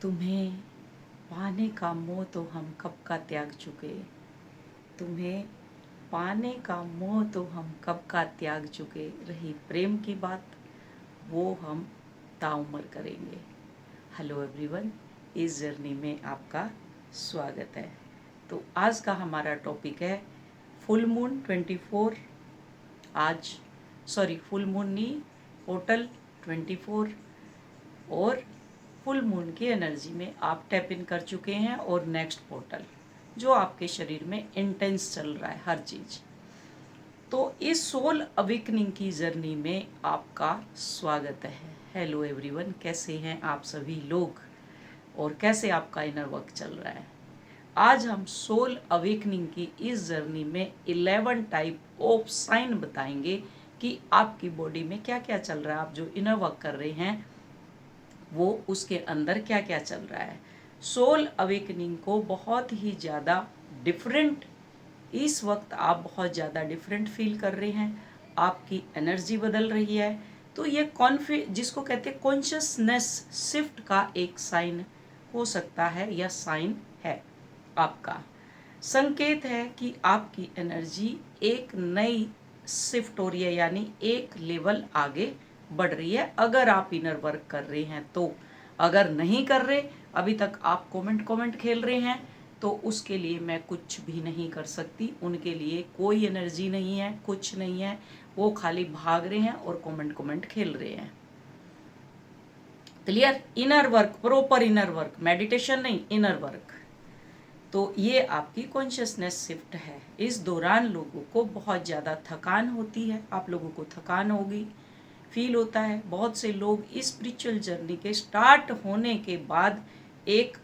तुम्हें पाने का मोह तो हम कब का त्याग चुके। तुम्हें पाने का मोह तो हम कब का त्याग चुके। रही प्रेम की बात, वो हम ताउम्र करेंगे। हेलो एवरीवन, इस जर्नी में आपका स्वागत है। तो आज का हमारा टॉपिक है फुल मून 24। आज फुल मून नहीं, टोटल 24 और फुल मून की एनर्जी में आप टैप इन कर चुके हैं और नेक्स्ट पोर्टल जो आपके शरीर में इंटेंस चल रहा है हर चीज़। तो इस सोल अवेकनिंग की जर्नी में आपका स्वागत है। हेलो एवरीवन, कैसे हैं आप सभी लोग और कैसे आपका इनर वर्क चल रहा है। आज हम सोल अवेकनिंग की इस जर्नी में 11 टाइप ऑफ साइन बताएंगे कि आपकी बॉडी में क्या क्या चल रहा है। आप जो इनर वर्क कर रहे हैं वो उसके अंदर क्या क्या चल रहा है। सोल अवेकनिंग को बहुत ही ज़्यादा डिफरेंट, इस वक्त आप बहुत ज़्यादा डिफरेंट फील कर रहे हैं, आपकी एनर्जी बदल रही है। तो ये जिसको कहते हैं कॉन्शियसनेस शिफ्ट का एक साइन हो सकता है या साइन है। आपका संकेत है कि आपकी एनर्जी एक नई शिफ्ट हो रही है, यानी एक लेवल आगे बढ़ रही है अगर आप इनर वर्क कर रहे हैं तो। अगर नहीं कर रहे, अभी तक आप कमेंट खेल रहे हैं, तो उसके लिए मैं कुछ भी नहीं कर सकती। उनके लिए कोई एनर्जी नहीं है, कुछ नहीं है, वो खाली भाग रहे हैं और कमेंट खेल रहे हैं। Clear? Inner work, proper inner work, meditation नहीं, इनर वर्क। तो ये आपकी कॉन्शियसनेस शिफ्ट है। इस दौरान लोगों को बहुत ज़्यादा थकान होती है, आप लोगों को थकान होगी, फील होता है। बहुत से लोग इस स्पिरिचुअल जर्नी के स्टार्ट होने के बाद एक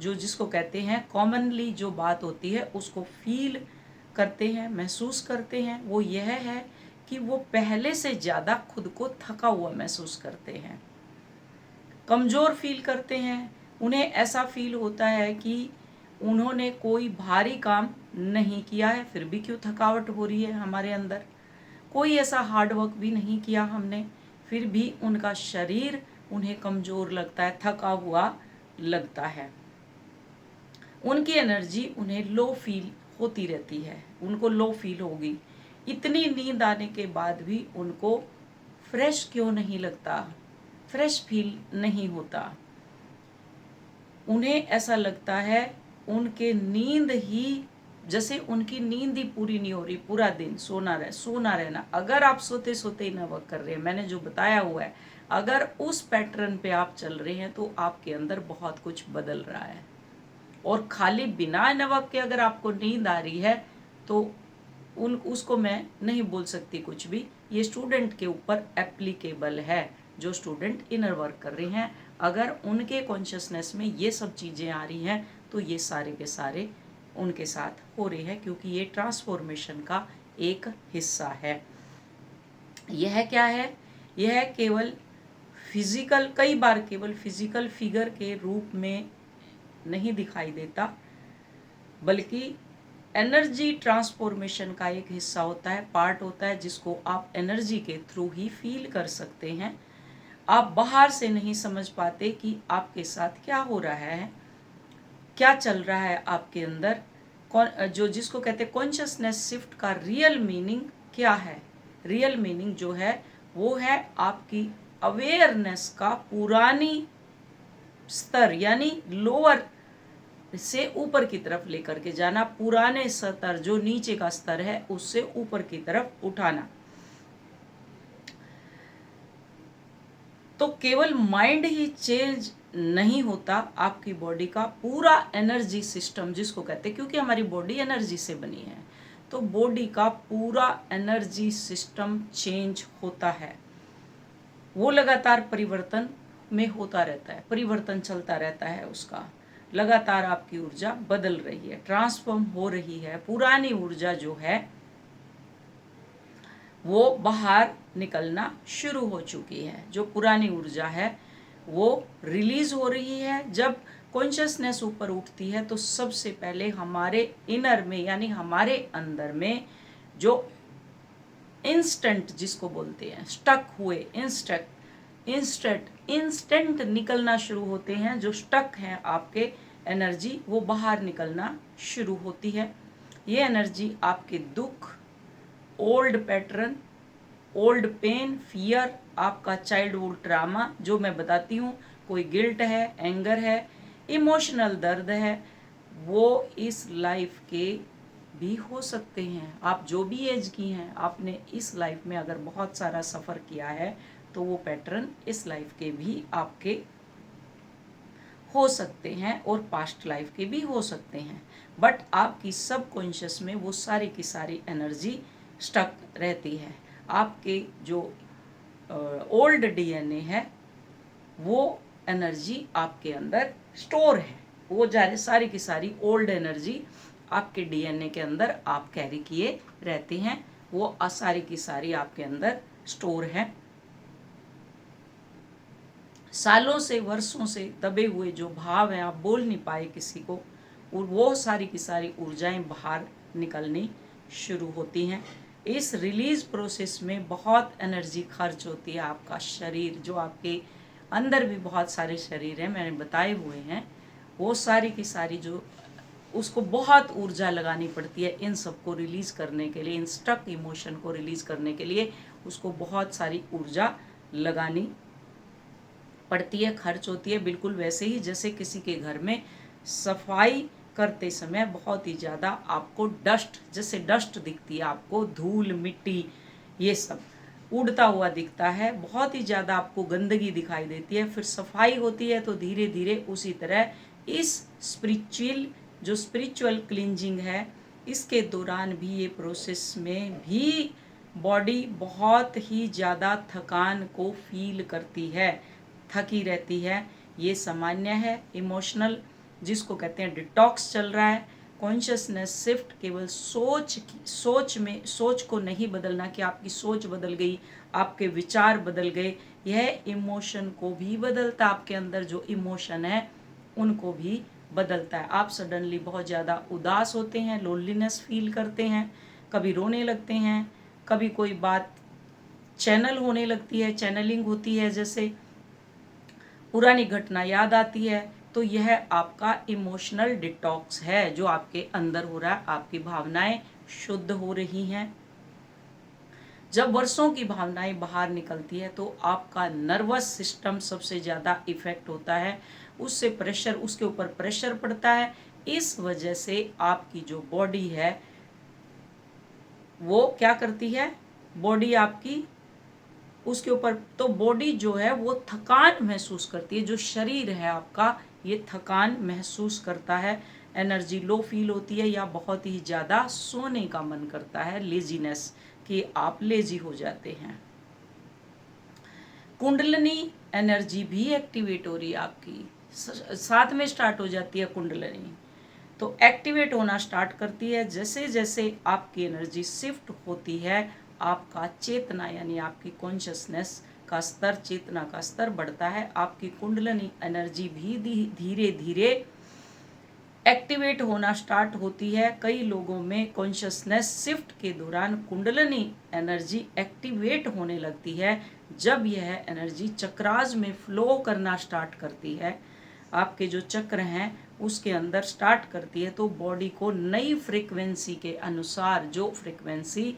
जो जिसको कहते हैं कॉमनली जो बात होती है उसको फील करते हैं, महसूस करते हैं। वो यह है कि वो पहले से ज़्यादा खुद को थका हुआ महसूस करते हैं, कमज़ोर फील करते हैं। उन्हें ऐसा फील होता है कि उन्होंने कोई भारी काम नहीं किया है, फिर भी क्यों थकावट हो रही है हमारे अंदर। कोई ऐसा हार्ड वर्क भी नहीं किया हमने, फिर भी उनका शरीर उन्हें कमज़ोर लगता है, थका हुआ लगता है। उनकी एनर्जी उन्हें लो फील होती रहती है, उनको लो फील होगी। इतनी नींद आने के बाद भी उनको फ्रेश क्यों नहीं लगता, फ्रेश फील नहीं होता। उन्हें ऐसा लगता है उनके नींद ही, जैसे उनकी नींद ही पूरी नहीं हो रही, पूरा दिन सोना रहना। अगर आप सोते सोते ही वर्क कर रहे हैं, मैंने जो बताया हुआ है, अगर उस पैटर्न पे आप चल रहे हैं तो आपके अंदर बहुत कुछ बदल रहा है। और खाली बिना नवक के अगर आपको नींद आ रही है तो उसको मैं नहीं बोल सकती कुछ भी। ये स्टूडेंट के ऊपर एप्लीकेबल है, जो स्टूडेंट इनर वर्क कर रहे हैं। अगर उनके कॉन्शियसनेस में ये सब चीज़ें आ रही हैं तो ये सारे के सारे उनके साथ हो रहे हैं, क्योंकि ये ट्रांसफॉर्मेशन का एक हिस्सा है। यह क्या है? यह केवल फिजिकल, कई बार केवल फिजिकल फिगर के रूप में नहीं दिखाई देता, बल्कि एनर्जी ट्रांसफॉर्मेशन का एक हिस्सा होता है, पार्ट होता है, जिसको आप एनर्जी के थ्रू ही फील कर सकते हैं। आप बाहर से नहीं समझ पाते कि आपके साथ क्या हो रहा है, क्या चल रहा है आपके अंदर। जो जिसको कहते हैं कॉन्शियसनेस शिफ्ट का रियल मीनिंग क्या है? रियल मीनिंग जो है वो है आपकी अवेयरनेस का पुरानी स्तर, यानी लोअर से ऊपर की तरफ लेकर के जाना, पुराने स्तर जो नीचे का स्तर है उससे ऊपर की तरफ उठाना। तो केवल माइंड ही चेंज नहीं होता, आपकी बॉडी का पूरा एनर्जी सिस्टम जिसको कहते हैं, क्योंकि हमारी बॉडी एनर्जी से बनी है, तो बॉडी का पूरा एनर्जी सिस्टम चेंज होता है। वो लगातार परिवर्तन में होता रहता है, परिवर्तन चलता रहता है उसका। लगातार आपकी ऊर्जा बदल रही है, ट्रांसफॉर्म हो रही है। पुरानी ऊर्जा जो है वो बाहर निकलना शुरू हो चुकी है। जो पुरानी ऊर्जा है वो रिलीज हो रही है। जब कॉन्शियसनेस ऊपर उठती है तो सबसे पहले हमारे इनर में, यानी हमारे अंदर में जो इंस्टेंट जिसको बोलते हैं स्टक हुए इंस्टेंट इंस्टेंट निकलना शुरू होते हैं, जो स्टक हैं आपके एनर्जी वो बाहर निकलना शुरू होती है। ये एनर्जी आपके दुख, old pattern, old pain, fear, आपका चाइल्डहुड ट्रामा जो मैं बताती हूँ, कोई गिल्ट है, एंगर है, इमोशनल दर्द है, वो इस लाइफ के भी हो सकते हैं। आप जो भी एज की हैं, आपने इस लाइफ में अगर बहुत सारा सफ़र किया है तो वो पैटर्न इस लाइफ के भी आपके हो सकते हैं और पास्ट लाइफ के भी हो सकते हैं। बट आपकी सबकॉन्शियस में वो सारी की सारी एनर्जी स्टक रहती है। आपके जो ओल्ड डीएनए है वो एनर्जी आपके अंदर स्टोर है। वो सारी की सारी ओल्ड एनर्जी आपके डीएनए के अंदर आप कैरी किए रहते हैं। वो सारी की सारी आपके अंदर स्टोर है। सालों से, वर्षों से दबे हुए जो भाव हैं, आप बोल नहीं पाए किसी को, और वो सारी की सारी ऊर्जाएं बाहर निकलनी शुरू होती हैं। इस रिलीज प्रोसेस में बहुत एनर्जी खर्च होती है। आपका शरीर, जो आपके अंदर भी बहुत सारे शरीर हैं मैंने बताए हुए हैं, वो सारी की सारी जो उसको बहुत ऊर्जा लगानी पड़ती है इन सबको रिलीज़ करने के लिए, इन स्टक इमोशन को रिलीज़ करने के लिए उसको बहुत सारी ऊर्जा लगानी पड़ती है, खर्च होती है। बिल्कुल वैसे ही जैसे किसी के घर में सफाई करते समय बहुत ही ज़्यादा आपको डस्ट, जैसे डस्ट दिखती है आपको, धूल मिट्टी ये सब उड़ता हुआ दिखता है, बहुत ही ज़्यादा आपको गंदगी दिखाई देती है, फिर सफाई होती है तो धीरे धीरे उसी तरह इस स्पिरिचुअल क्लींजिंग है, इसके दौरान भी ये प्रोसेस में भी बॉडी बहुत ही ज़्यादा थकान को फील करती है, थकी रहती है। ये सामान्य है। इमोशनल जिसको कहते हैं डिटॉक्स चल रहा है। कॉन्शियसनेस शिफ्ट केवल सोच को नहीं बदलना कि आपकी सोच बदल गई, आपके विचार बदल गए, यह इमोशन को भी बदलता है। आपके अंदर जो इमोशन है उनको भी बदलता है। आप सडनली बहुत ज़्यादा उदास होते हैं, लोनलीनेस फील करते हैं, कभी रोने लगते हैं, कभी कोई बात चैनल होने लगती है, चैनलिंग होती है, जैसे पुरानी घटना याद आती है। तो यह आपका इमोशनल डिटॉक्स है जो आपके अंदर हो रहा है। आपकी भावनाएं शुद्ध हो रही हैं। जब वर्षों की भावनाएं बाहर निकलती है तो आपका नर्वस सिस्टम सबसे ज़्यादा इफेक्ट होता है, उससे प्रेशर, उसके ऊपर प्रेशर पड़ता है। इस वजह से आपकी जो बॉडी है वो क्या करती है, बॉडी आपकी उसके ऊपर, तो बॉडी जो है वो थकान महसूस करती है। जो शरीर है आपका ये थकान महसूस करता है, एनर्जी लो फील होती है, या बहुत ही ज़्यादा सोने का मन करता है, लेजीनेस, कि आप लेजी हो जाते हैं। कुंडलिनी एनर्जी भी एक्टिवेट हो रही है आपकी, साथ में स्टार्ट हो जाती है कुंडलिनी, तो एक्टिवेट होना स्टार्ट करती है। जैसे जैसे आपकी एनर्जी शिफ्ट होती है, आपका चेतना यानी आपकी कॉन्शियसनेस का स्तर, चेतना का स्तर बढ़ता है। आपकी कुंडलिनी एनर्जी भी धीरे धीरे एक्टिवेट होना स्टार्ट होती है। कई लोगों में कॉन्शियसनेस शिफ्ट के दौरान कुंडलिनी एनर्जी एक्टिवेट होने लगती है। जब यह एनर्जी चक्रास में फ्लो करना स्टार्ट करती है, आपके जो चक्र हैं उसके अंदर स्टार्ट करती है, तो बॉडी को नई फ्रीक्वेंसी के अनुसार जो फ्रीक्वेंसी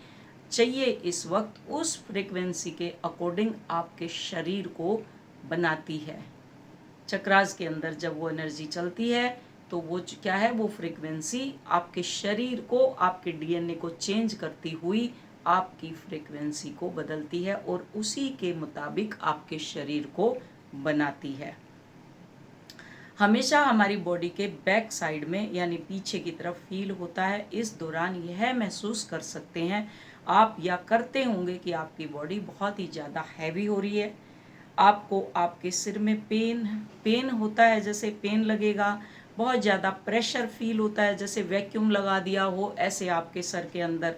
चाहिए इस वक्त, उस फ्रीक्वेंसी के अकॉर्डिंग आपके शरीर को बनाती है। चक्रास के अंदर जब वो एनर्जी चलती है तो वो क्या है, वो फ्रीक्वेंसी आपके शरीर को, आपके डीएनए को चेंज करती हुई आपकी फ्रीक्वेंसी को बदलती है और उसी के मुताबिक आपके शरीर को बनाती है। हमेशा हमारी बॉडी के बैक साइड में यानी पीछे की तरफ फील होता है। इस दौरान यह महसूस कर सकते हैं आप, या करते होंगे, कि आपकी बॉडी बहुत ही ज़्यादा हैवी हो रही है। आपको आपके सिर में पेन होता है, जैसे पेन लगेगा, बहुत ज़्यादा प्रेशर फील होता है, जैसे वैक्यूम लगा दिया हो, ऐसे आपके सर के अंदर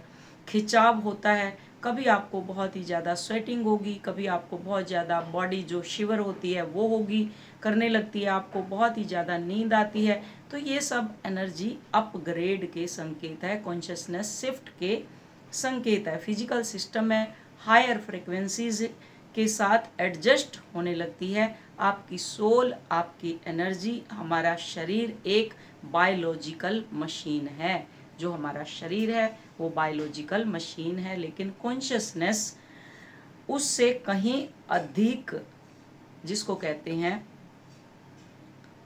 खिंचाव होता है। कभी आपको बहुत ही ज़्यादा स्वेटिंग होगी, कभी आपको बहुत ज़्यादा बॉडी जो शिवर होती है वो होगी, करने लगती है, आपको बहुत ही ज़्यादा नींद आती है। तो ये सब एनर्जी अपग्रेड के संकेत है, कॉन्शियसनेस शिफ्ट के संकेत है। फिजिकल सिस्टम में हायर फ्रिक्वेंसीज के साथ एडजस्ट होने लगती है। आपकी सोल, आपकी एनर्जी, हमारा शरीर एक बायोलॉजिकल मशीन है। जो हमारा शरीर है वो बायोलॉजिकल मशीन है, लेकिन कॉन्शियसनेस उससे कहीं अधिक, जिसको कहते हैं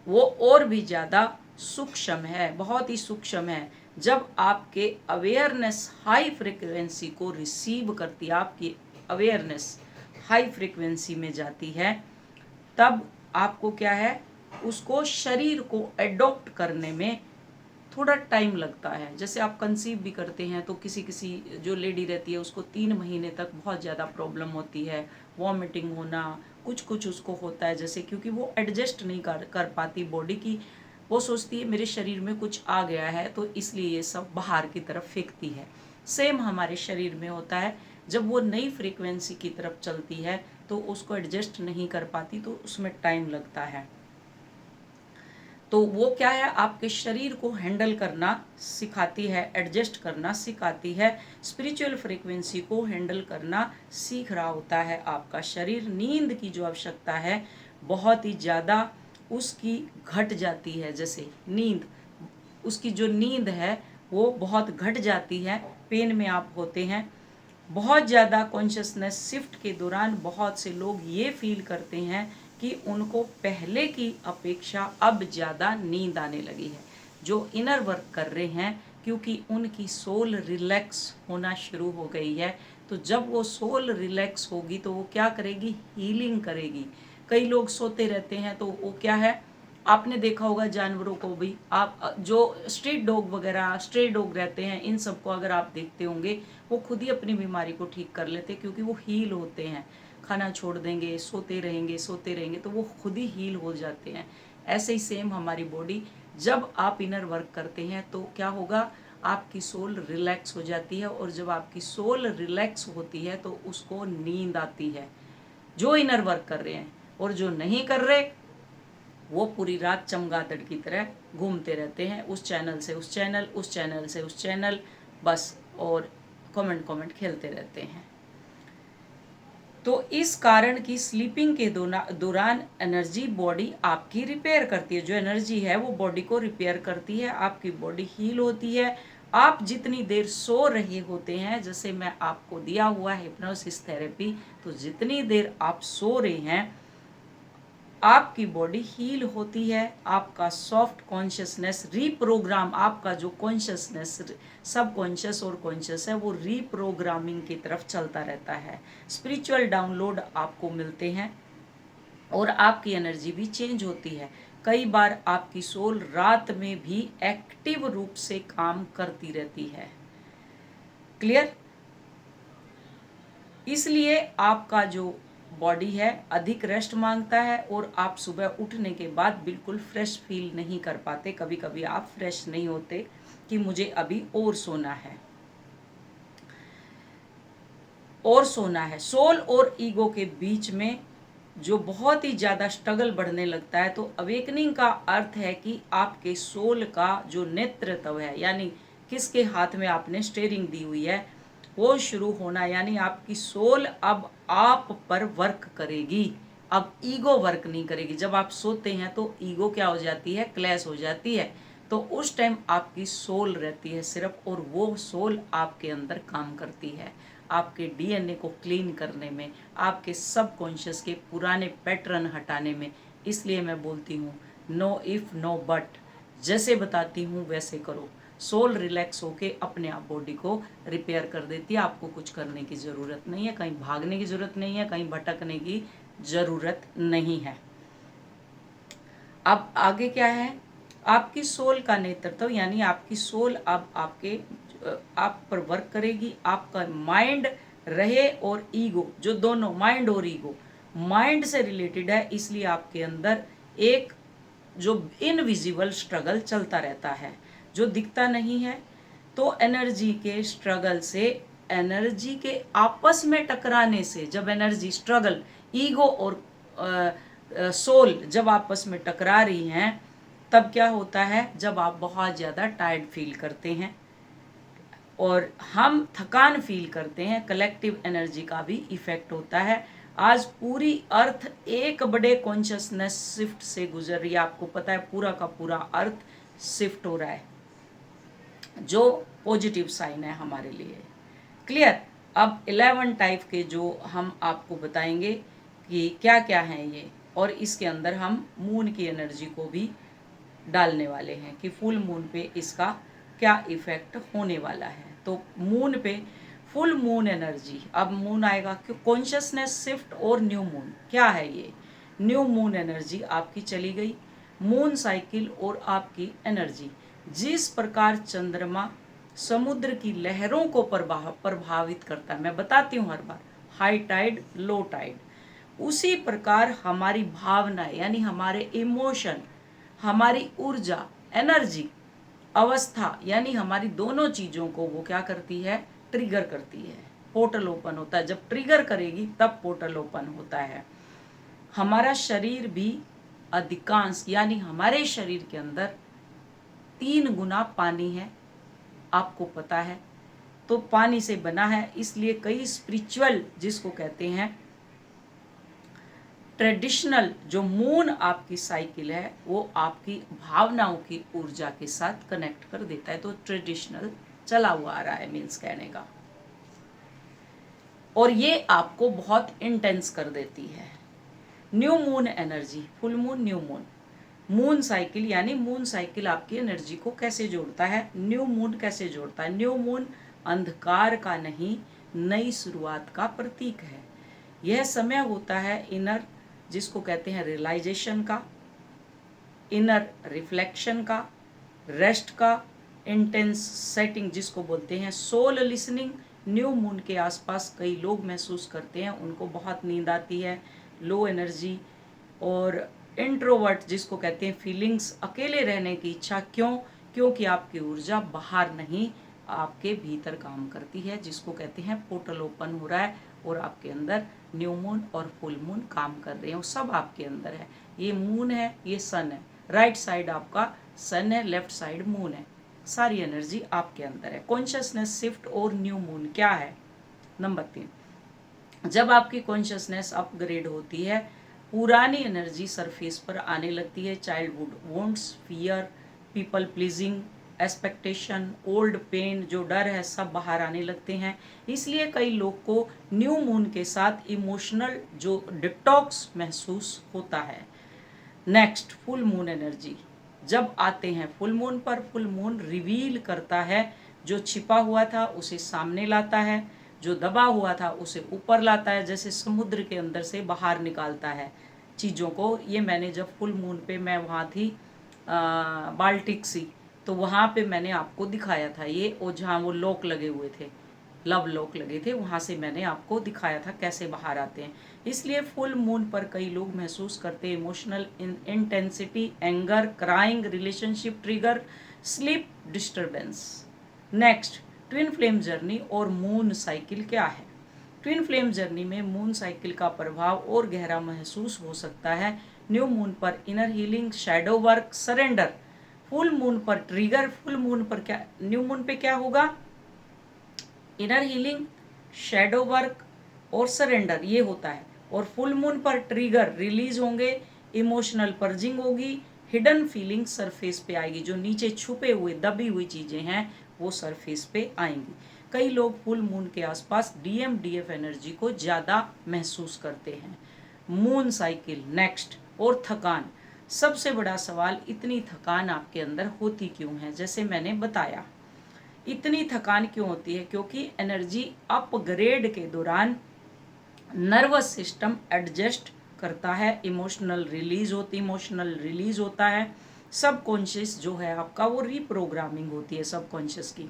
वो और भी ज़्यादा सूक्ष्म है, बहुत ही सूक्ष्म है। जब आपके अवेयरनेस हाई फ्रिक्वेंसी को रिसीव करती है, आपकी अवेयरनेस हाई फ्रिक्वेंसी में जाती है, तब आपको क्या है, उसको शरीर को एडॉप्ट करने में थोड़ा टाइम लगता है। जैसे आप कंसीव भी करते हैं तो किसी किसी जो लेडी रहती है उसको 3 महीने तक बहुत ज़्यादा प्रॉब्लम होती है, वॉमिटिंग होना, कुछ कुछ उसको होता है, जैसे क्योंकि वो एडजस्ट नहीं कर पाती बॉडी की। वो सोचती है मेरे शरीर में कुछ आ गया है तो इसलिए ये सब बाहर की तरफ फेंकती है। सेम हमारे शरीर में होता है, जब वो नई फ्रीक्वेंसी की तरफ चलती है तो उसको एडजस्ट नहीं कर पाती, तो उसमें टाइम लगता है। तो वो क्या है, आपके शरीर को हैंडल करना सिखाती है, एडजस्ट करना सिखाती है, स्पिरिचुअल फ्रीक्वेंसी को हैंडल करना सीख रहा होता है आपका शरीर। नींद की जो आवश्यकता है बहुत ही ज़्यादा उसकी घट जाती है। जैसे नींद, उसकी जो नींद है वो बहुत घट जाती है। पेन में आप होते हैं, बहुत ज़्यादा कॉन्शियसनेस शिफ्ट के दौरान बहुत से लोग ये फील करते हैं कि उनको पहले की अपेक्षा अब ज़्यादा नींद आने लगी है, जो इनर वर्क कर रहे हैं, क्योंकि उनकी सोल रिलैक्स होना शुरू हो गई है। तो जब वो सोल रिलैक्स होगी तो वो क्या करेगी, हीलिंग करेगी। कई लोग सोते रहते हैं तो वो क्या है, आपने देखा होगा जानवरों को भी, आप जो स्ट्रीट डॉग वगैरह, स्ट्रे डॉग रहते हैं, इन सबको अगर आप देखते होंगे वो खुद ही अपनी बीमारी को ठीक कर लेते हैं, क्योंकि वो हील होते हैं। खाना छोड़ देंगे, सोते रहेंगे तो वो खुद ही हील हो जाते हैं। ऐसे ही सेम हमारी बॉडी, जब आप इनर वर्क करते हैं तो क्या होगा, आपकी सोल रिलैक्स हो जाती है, और जब आपकी सोल रिलैक्स होती है तो उसको नींद आती है, जो इनर वर्क कर रहे हैं। और जो नहीं कर रहे वो पूरी रात चमगादड़ की तरह घूमते रहते हैं, उस चैनल से उस चैनल, उस चैनल से उस चैनल, बस, और कमेंट खेलते रहते हैं। तो इस कारण की स्लीपिंग के दौरान एनर्जी बॉडी आपकी रिपेयर करती है। जो एनर्जी है वो बॉडी को रिपेयर करती है, आपकी बॉडी हील होती है। आप जितनी देर सो रहे होते हैं, जैसे मैं आपको दिया हुआ है हिप्नोसिस थेरेपी, तो जितनी देर आप सो रहे हैं आपकी बॉडी हील होती है, आपका सॉफ्ट कॉन्शियसनेस रीप्रोग्राम, आपका जो कॉन्शियसनेस सब कॉन्शियस और कॉन्शियस है वो रीप्रोग्रामिंग की तरफ चलता रहता है। स्पिरिचुअल डाउनलोड आपको मिलते हैं और आपकी एनर्जी भी चेंज होती है। कई बार आपकी सोल रात में भी एक्टिव रूप से काम करती रहती है। क्लियर? इसलिए आपका जो बॉडी है अधिक रेस्ट मांगता है, और आप सुबह उठने के बाद बिल्कुल फ्रेश फील नहीं कर पाते। कभी कभी आप फ्रेश नहीं होते कि मुझे अभी और सोना है, और सोना है। सोल और ईगो के बीच में जो बहुत ही ज़्यादा स्ट्रगल बढ़ने लगता है, तो अवेकनिंग का अर्थ है कि आपके सोल का जो नेतृत्व है, यानी किसके हाथ में आपने स्टीयरिंग दी हुई है, वो शुरू होना। यानी आपकी सोल अब आप पर वर्क करेगी, अब ईगो वर्क नहीं करेगी। जब आप सोते हैं तो ईगो क्या हो जाती है, क्लैश हो जाती है, तो उस टाइम आपकी सोल रहती है सिर्फ, और वो सोल आपके अंदर काम करती है आपके डीएनए को क्लीन करने में, आपके सबकॉन्शियस के पुराने पैटर्न हटाने में। इसलिए मैं बोलती हूँ नो इफ़ नो बट, जैसे बताती हूँ वैसे करो। सोल रिलैक्स होके अपने आप बॉडी को रिपेयर कर देती है। आपको कुछ करने की ज़रूरत नहीं है, कहीं भागने की ज़रूरत नहीं है, कहीं भटकने की ज़रूरत नहीं है। अब आगे क्या है, आपकी सोल का नेतृत्व, यानी आपकी सोल अब आप पर वर्क करेगी। आपका माइंड रहे और ईगो, जो दोनों माइंड और ईगो माइंड से रिलेटेड है, इसलिए आपके अंदर एक जो इनविजिबल स्ट्रगल चलता रहता है, जो दिखता नहीं है। तो एनर्जी के स्ट्रगल से, एनर्जी के आपस में टकराने से, जब एनर्जी स्ट्रगल, ईगो और सोल जब आपस में टकरा रही हैं, तब क्या होता है, जब आप बहुत ज़्यादा टायर्ड फील करते हैं और हम थकान फील करते हैं, कलेक्टिव एनर्जी का भी इफेक्ट होता है। आज पूरी अर्थ एक बड़े कॉन्शियसनेस शिफ्ट से गुजर रही है। आपको पता है पूरा का पूरा अर्थ शिफ्ट हो रहा है, जो पॉजिटिव साइन है हमारे लिए। क्लियर। अब 11 टाइप के जो हम आपको बताएंगे कि क्या क्या हैं ये, और इसके अंदर हम मून की एनर्जी को भी डालने वाले हैं कि फुल मून पे इसका क्या इफेक्ट होने वाला है। तो मून पे फुल मून एनर्जी, अब मून आएगा क्यों, कॉन्शियसनेस शिफ्ट और न्यू मून क्या है ये। न्यू मून एनर्जी आपकी चली गई, मून साइकिल और आपकी एनर्जी। जिस प्रकार चंद्रमा समुद्र की लहरों को प्रभावित करता है, मैं बताती हूँ हर बार, हाई टाइड लो टाइड, उसी प्रकार हमारी भावना यानी हमारे इमोशन, हमारी ऊर्जा एनर्जी, अवस्था यानी हमारी दोनों चीज़ों को वो क्या करती है, ट्रिगर करती है। पोर्टल ओपन होता है, जब ट्रिगर करेगी तब पोर्टल ओपन होता है। हमारा शरीर भी अधिकांश यानी हमारे शरीर के अंदर 3 गुना पानी है, आपको पता है। तो पानी से बना है, इसलिए कई स्पिरिचुअल जिसको कहते हैं ट्रेडिशनल जो मून आपकी साइकिल है वो आपकी भावनाओं की ऊर्जा के साथ कनेक्ट कर देता है। तो ट्रेडिशनल चला हुआ आ रहा है मीन्स कहने का, और ये आपको बहुत इंटेंस कर देती है। New moon energy, full moon new moon, moon cycle यानी मून साइकिल आपकी एनर्जी को कैसे जोड़ता है, न्यू मून कैसे जोड़ता है। न्यू मून अंधकार का नहीं, नई शुरुआत का प्रतीक है। यह समय होता है इनर जिसको कहते हैं रियलाइजेशन का, इनर रिफ्लेक्शन का, रेस्ट का, इंटेंस सेटिंग जिसको बोलते हैं सोल लिसनिंग। न्यू मून के आसपास कई लोग महसूस करते हैं उनको बहुत नींद आती है, लो एनर्जी, और इंट्रोवर्ट जिसको कहते हैं फीलिंग्स, अकेले रहने की इच्छा। क्यों? क्योंकि आपकी ऊर्जा बाहर नहीं आपके भीतर काम करती है, जिसको कहते हैं पोर्टल ओपन हो रहा है और आपके अंदर न्यू मून और फुल मून काम कर रहे हैं, सब आपके अंदर है। ये मून है, ये सन है, राइट साइड आपका सन है, लेफ्ट साइड मून है, सारी एनर्जी आपके अंदर है। कॉन्शियसनेस शिफ्ट और न्यू मून क्या है। नंबर 3, जब आपकी कॉन्शियसनेस अपग्रेड होती है, पुरानी एनर्जी सरफेस पर आने लगती है। Childhood wants, fear, people pleasing, expectation, old pain, जो डर है, सब बाहर आने लगते हैं। इसलिए कई लोग को न्यू मून के साथ इमोशनल जो डिटॉक्स महसूस होता है। नेक्स्ट, फुल मून एनर्जी जब आते हैं फुल मून पर, फुल मून रिवील करता है, जो छिपा हुआ था उसे सामने लाता है, जो दबा हुआ था उसे ऊपर लाता है, जैसे समुद्र के अंदर से बाहर निकालता है चीज़ों को। ये मैंने जब फुल मून पे मैं वहाँ थी बाल्टिक सी, तो वहाँ पे मैंने आपको दिखाया था ये, और जहाँ वो लॉक लगे हुए थे, लव लॉक लगे थे, वहाँ से मैंने आपको दिखाया था कैसे बाहर आते हैं। इसलिए फुल मून पर कई लोग महसूस करते हैं emotional intensity, anger, crying, relationship trigger, sleep disturbance. Next, twin flame journey और मून साइकिल क्या है। ट्विन फ्लेम जर्नी में मून साइकिल का प्रभाव और गहरा महसूस हो सकता है। न्यू मून पर inner healing, shadow work, surrender. Full moon पर ट्रिगर, फुल मून पर क्या, न्यू मून पे क्या होगा, इनर हीलिंग, शैडो वर्क और सरेंडर, ये होता है। और फुल मून पर ट्रिगर रिलीज होंगे, इमोशनल पर्जिंग होगी, हिडन फीलिंग सरफेस पे आएगी, जो नीचे छुपे हुए दबी हुई चीजें हैं वो सरफेस पे आएंगी। कई लोग फुल मून के आसपास DMDF एनर्जी को ज़्यादा महसूस करते हैं। मून साइकिल नेक्स्ट, और थकान। सबसे बड़ा सवाल, इतनी थकान आपके अंदर होती क्यों है। जैसे मैंने बताया, इतनी थकान क्यों होती है, क्योंकि एनर्जी अपग्रेड के दौरान नर्वस सिस्टम एडजस्ट करता है, इमोशनल रिलीज होता है, सबकॉन्शियस जो है आपका वो रीप्रोग्रामिंग होती है सबकॉन्शियस की।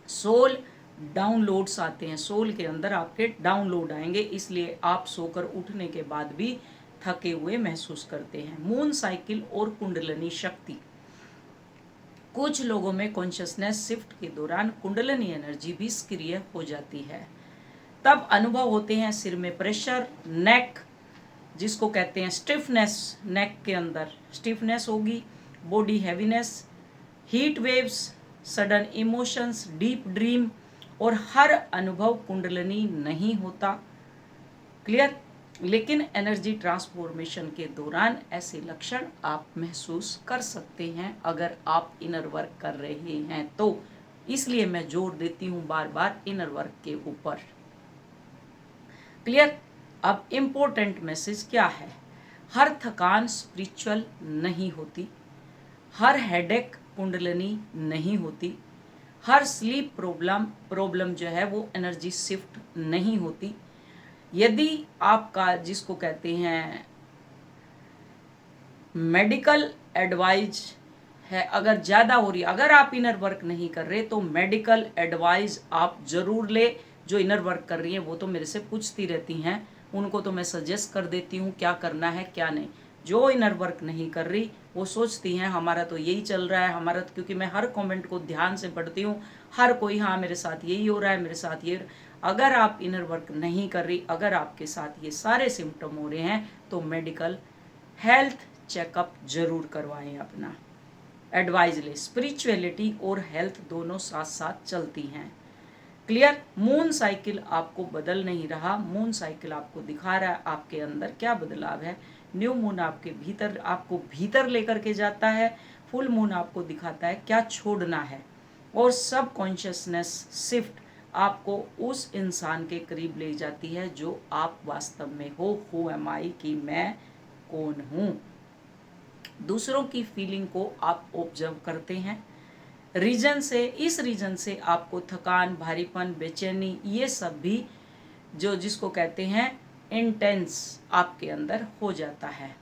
सोल डाउनलोड्स आते हैं, सोल के अंदर आपके डाउनलोड आएंगे, इसलिए आप सोकर उठने के बाद भी थके हुए महसूस करते हैं। मून साइकिल और कुंडलिनी शक्ति। कुछ लोगों में कॉन्शियसनेस शिफ्ट के दौरान कुंडलिनी एनर्जी भी सक्रिय हो जाती है। तब अनुभव होते हैं सिर में प्रेशर, नेक जिसको कहते हैं स्टिफनेस, नेक के अंदर स्टिफनेस होगी, body heaviness, heat waves, sudden emotions, deep dream. और हर अनुभव कुंडलिनी नहीं होता। क्लियर। लेकिन एनर्जी ट्रांसफॉर्मेशन के दौरान ऐसे लक्षण आप महसूस कर सकते हैं अगर आप इनर वर्क कर रहे हैं तो। इसलिए मैं जोर देती हूँ बार बार इनर वर्क के ऊपर। क्लियर। अब इम्पोर्टेंट मैसेज क्या है? हर थकान स्पिरिचुअल नहीं होती, हर हेडेक कुंडलिनी नहीं होती, हर स्लीप प्रॉब्लम जो है वो एनर्जी शिफ्ट नहीं होती। यदि आपका जिसको कहते हैं मेडिकल एडवाइज है अगर ज़्यादा हो रही है, अगर आप इनर वर्क नहीं कर रहे तो मेडिकल एडवाइस आप ज़रूर ले। जो इनर वर्क कर रही हैं वो तो मेरे से पूछती रहती हैं, उनको तो मैं सजेस्ट कर देती हूँ क्या करना है क्या नहीं। जो इनर वर्क नहीं कर रही वो सोचती हैं हमारा तो यही चल रहा है, हमारा तो, क्योंकि मैं हर कमेंट को ध्यान से पढ़ती हूँ, हर कोई हाँ मेरे साथ यही हो रहा है, मेरे साथ ये। अगर आप इनर वर्क नहीं कर रही, अगर आपके साथ ये सारे सिम्टम हो रहे हैं तो मेडिकल हेल्थ चेकअप जरूर करवाएं, अपना एडवाइज ले। स्पिरिचुअलिटी और हेल्थ दोनों साथ साथ चलती हैं। क्लियर। मून साइकिल आपको बदल नहीं रहा, मून साइकिल आपको दिखा रहा है आपके अंदर क्या बदलाव है। न्यू मून आपके भीतर, आपको भीतर लेकर के जाता है, फुल मून आपको दिखाता है क्या छोड़ना है, और सब कॉन्शियसनेस शिफ्ट आपको उस इंसान के करीब ले जाती है जो आप वास्तव में हो। हु एम आई, कि मैं कौन हूँ। दूसरों की फीलिंग को आप ऑब्जर्व करते हैं। रीजन से, इस रीजन से आपको थकान, भारीपन, बेचैनी, ये सब भी जो जिसको कहते हैं इंटेंस आपके अंदर हो जाता है।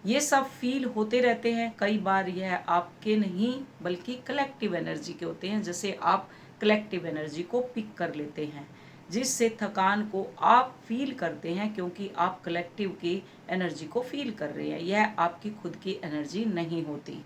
ये सब फील होते रहते हैं। कई बार यह आपके नहीं बल्कि कलेक्टिव एनर्जी के होते हैं, जैसे आप कलेक्टिव एनर्जी को पिक कर लेते हैं जिससे थकान को आप फील करते हैं, क्योंकि आप कलेक्टिव की एनर्जी को फील कर रहे हैं। यह आपकी खुद की एनर्जी नहीं होती।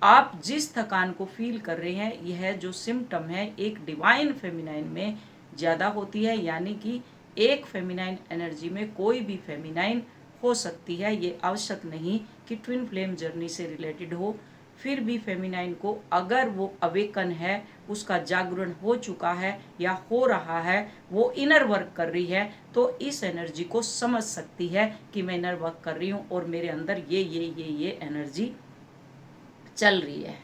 आप जिस थकान को फील कर रहे हैं यह जो सिम्टम है एक डिवाइन फेमिनाइन में ज़्यादा होती है, यानी कि एक फेमिनाइन एनर्जी में कोई भी फेमिनाइन हो सकती है। ये आवश्यक नहीं कि ट्विन फ्लेम जर्नी से रिलेटेड हो। फिर भी फेमिनाइन को अगर वो अवेकन है, उसका जागरण हो चुका है या हो रहा है, वो इनर वर्क कर रही है, तो इस एनर्जी को समझ सकती है कि मैं इनर वर्क कर रही हूँ और मेरे अंदर ये एनर्जी चल रही है।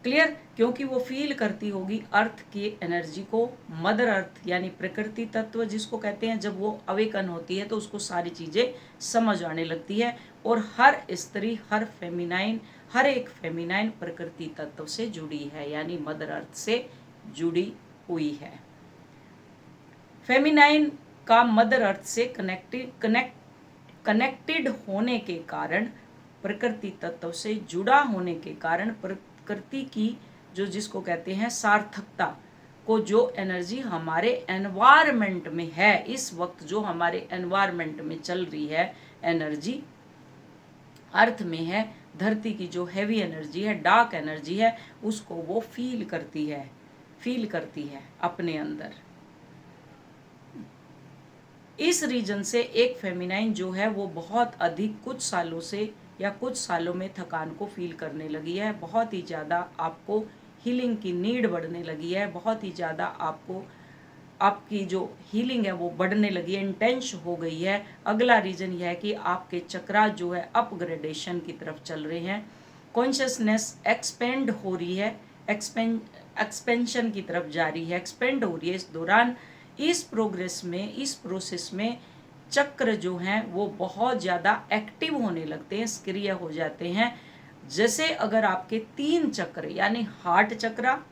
क्लियर। क्योंकि वो फील करती होगी अर्थ की एनर्जी को, मदर अर्थ यानी प्रकृति तत्व जिसको कहते हैं। जब वो अवेकन होती है तो उसको सारी चीज़ें समझ आने लगती है, और हर स्त्री, हर फेमिनाइन, हर एक फेमिनाइन प्रकृति तत्व से जुड़ी है, यानी मदर अर्थ से जुड़ी हुई है। फेमिनाइन का मदर अर्थ से कनेक्टेड होने के कारण, प्रकृति तत्व से जुड़ा होने के कारण, प्रकृति की जो जिसको कहते हैं सार्थकता को, जो एनर्जी हमारे एनवायरमेंट में है इस वक्त, जो हमारे एनवायरमेंट में चल रही है एनर्जी, अर्थ में है, धरती की जो हैवी एनर्जी है, डार्क एनर्जी है, उसको वो फील करती है अपने अंदर। इस रीजन से एक फेमिनाइन जो है वो बहुत अधिक कुछ सालों से या कुछ सालों में थकान को फील करने लगी है। बहुत ही ज़्यादा आपको हीलिंग की नीड बढ़ने लगी है, बहुत ही ज़्यादा आपको आपकी जो हीलिंग है वो बढ़ने लगी है, इंटेंस हो गई है। अगला रीजन यह है कि आपके चक्रा जो है अपग्रेडेशन की तरफ चल रहे हैं, कॉन्शियसनेस एक्सपेंड हो रही है, एक्सपेंशन की तरफ जा रही है, एक्सपेंड हो रही है। इस दौरान, इस प्रोग्रेस में, इस प्रोसेस में चक्र जो हैं वो बहुत ज़्यादा एक्टिव होने लगते हैं, सक्रिय हो जाते हैं। जैसे अगर आपके 3 चक्र यानी हार्ट चक्रा,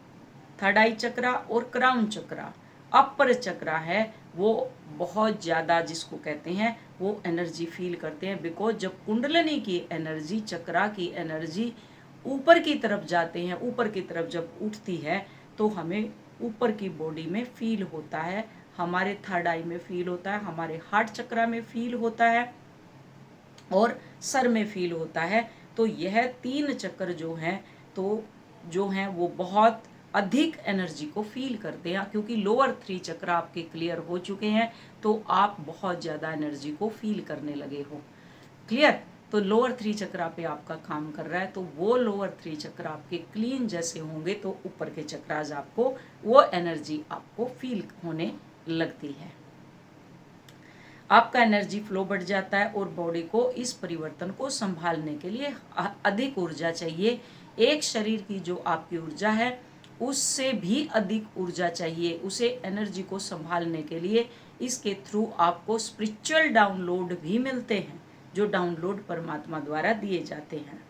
थर्ड आई चक्रा और क्राउन चक्रा, अपर चक्रा है, वो बहुत ज़्यादा जिसको कहते हैं वो एनर्जी फील करते हैं। बिकॉज जब कुंडलिनी की एनर्जी, चक्रा की एनर्जी ऊपर की तरफ जाते हैं, ऊपर की तरफ जब उठती है तो हमें ऊपर की बॉडी में फील होता है, हमारे थर्ड आई में फील होता है, हमारे हार्ट चक्रा में फील होता है और सर में फील होता है। तो यह 3 चक्र जो हैं तो जो हैं वो बहुत अधिक एनर्जी को फील करते हैं, क्योंकि लोअर 3 चक्र आपके क्लियर हो चुके हैं तो आप बहुत ज़्यादा एनर्जी को फील करने लगे हो। क्लियर। तो लोअर 3 चक्र पे आपका काम कर रहा है, तो वो लोअर 3 चक्र आपके क्लीन जैसे होंगे तो ऊपर के चक्राज आपको वो एनर्जी आपको फील होने लगती है। आपका एनर्जी फ्लो बढ़ जाता है और बॉडी को इस परिवर्तन को संभालने के लिए अधिक ऊर्जा चाहिए। एक शरीर की जो आपकी ऊर्जा है उससे भी अधिक ऊर्जा चाहिए उसे एनर्जी को संभालने के लिए। इसके थ्रू आपको स्पिरिचुअल डाउनलोड भी मिलते हैं, जो डाउनलोड परमात्मा द्वारा दिए जाते हैं।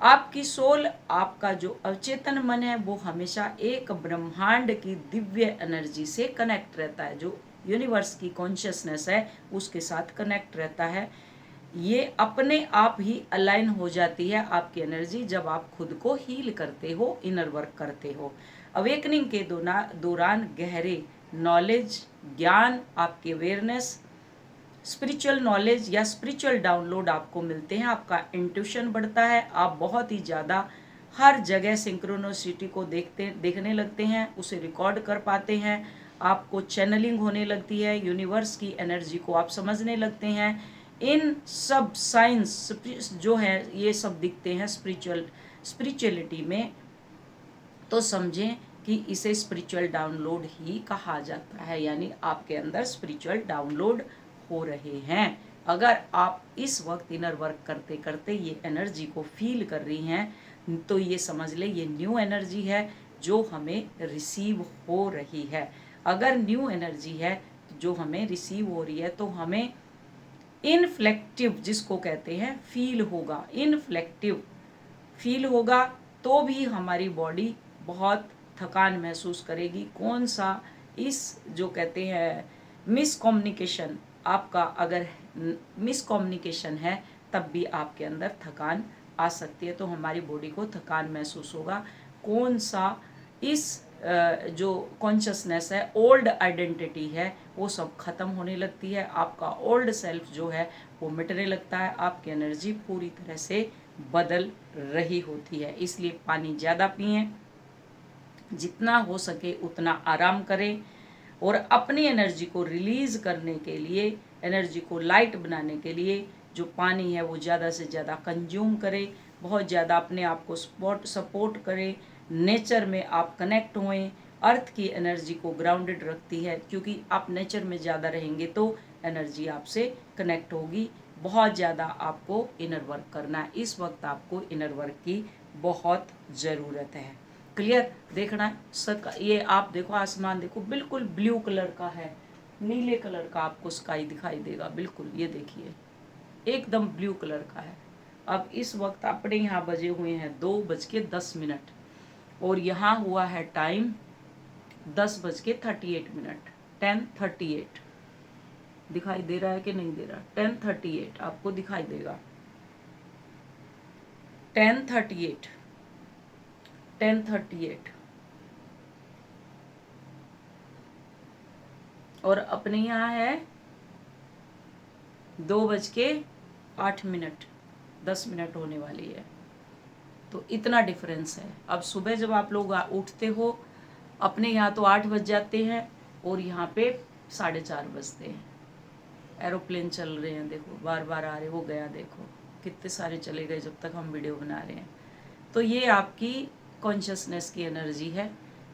आपकी सोल, आपका जो अवचेतन मन है, वो हमेशा एक ब्रह्मांड की दिव्य एनर्जी से कनेक्ट रहता है, जो यूनिवर्स की कॉन्शियसनेस है उसके साथ कनेक्ट रहता है। ये अपने आप ही अलाइन हो जाती है आपकी एनर्जी जब आप खुद को हील करते हो, इनर वर्क करते हो। अवेकनिंग के दौरान गहरे नॉलेज, ज्ञान, आपकी अवेयरनेस, स्पिरिचुअल नॉलेज या स्पिरिचुअल डाउनलोड आपको मिलते हैं। आपका इंट्यूशन बढ़ता है, आप बहुत ही ज़्यादा हर जगह सिंक्रोनोसिटी को देखने लगते हैं, उसे रिकॉर्ड कर पाते हैं। आपको चैनलिंग होने लगती है, यूनिवर्स की एनर्जी को आप समझने लगते हैं। इन सब साइंस जो है ये सब दिखते हैं स्पिरिचुअलिटी में, तो समझें कि इसे स्पिरिचुअल डाउनलोड ही कहा जाता है, यानी आपके अंदर स्पिरिचुअल डाउनलोड हो रहे हैं। अगर आप इस वक्त इनर वर्क करते करते ये एनर्जी को फील कर रही हैं तो ये समझ ले ये न्यू एनर्जी है जो हमें रिसीव हो रही है। अगर न्यू एनर्जी है जो हमें रिसीव हो रही है तो हमें इनफ्लेक्टिव जिसको कहते हैं फील होगा, इनफ्लेक्टिव फील होगा, तो भी हमारी बॉडी बहुत थकान महसूस करेगी। कौन सा इस जो कहते हैं मिसकम्युनिकेशन, आपका अगर मिसकम्युनिकेशन है तब भी आपके अंदर थकान आ सकती है, तो हमारी बॉडी को थकान महसूस होगा। कौन सा इस जो कॉन्शियसनेस है, ओल्ड आइडेंटिटी है, वो सब खत्म होने लगती है। आपका ओल्ड सेल्फ जो है वो मिटने लगता है, आपकी एनर्जी पूरी तरह से बदल रही होती है। इसलिए पानी ज़्यादा पिएं, जितना हो सके उतना आराम करें और अपनी एनर्जी को रिलीज करने के लिए, एनर्जी को लाइट बनाने के लिए जो पानी है वो ज़्यादा से ज़्यादा कंज्यूम करें। बहुत ज़्यादा अपने आप को सपोर्ट करें, नेचर में आप कनेक्ट होएं। अर्थ की एनर्जी को ग्राउंडेड रखती है, क्योंकि आप नेचर में ज़्यादा रहेंगे तो एनर्जी आपसे कनेक्ट होगी। बहुत ज़्यादा आपको इनर वर्क करना है, इस वक्त आपको इनर वर्क की बहुत ज़रूरत है। क्लियर देखना है ये आप देखो, आसमान देखो बिल्कुल ब्लू कलर का है, नीले कलर का आपको स्काई दिखाई देगा, बिल्कुल ये देखिए एकदम ब्लू कलर का है। अब इस वक्त अपने यहाँ बजे हुए हैं 2:10 और यहाँ हुआ है टाइम 10:38, 10:38 दिखाई दे रहा है कि नहीं दे रहा? 10:38 आपको दिखाई देगा, 10:38 10:38 और अपने यहाँ है 2:08, 10 होने वाली है। तो इतना डिफरेंस है। अब सुबह जब आप लोग उठते हो, अपने यहाँ तो 8 बज जाते हैं और यहाँ पे 4:30 बजते हैं। एरोप्लेन चल रहे हैं, देखो बार बार आ रहे, वो गया देखो, कितने सारे चले गए जब तक हम वीडियो बना रहे हैं। तो ये आपकी कॉन्शियसनेस की एनर्जी है।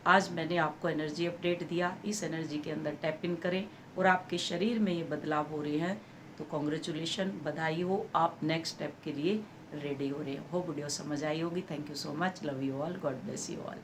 आज मैंने आपको एनर्जी अपडेट दिया, इस एनर्जी के अंदर टैप इन करें और आपके शरीर में ये बदलाव हो रहे हैं तो कॉन्ग्रेचुलेशन, बधाई हो, आप नेक्स्ट स्टेप के लिए रेडी हो रहे हो। वीडियो समझ आई होगी। Thank you so much, love you all, God bless you all.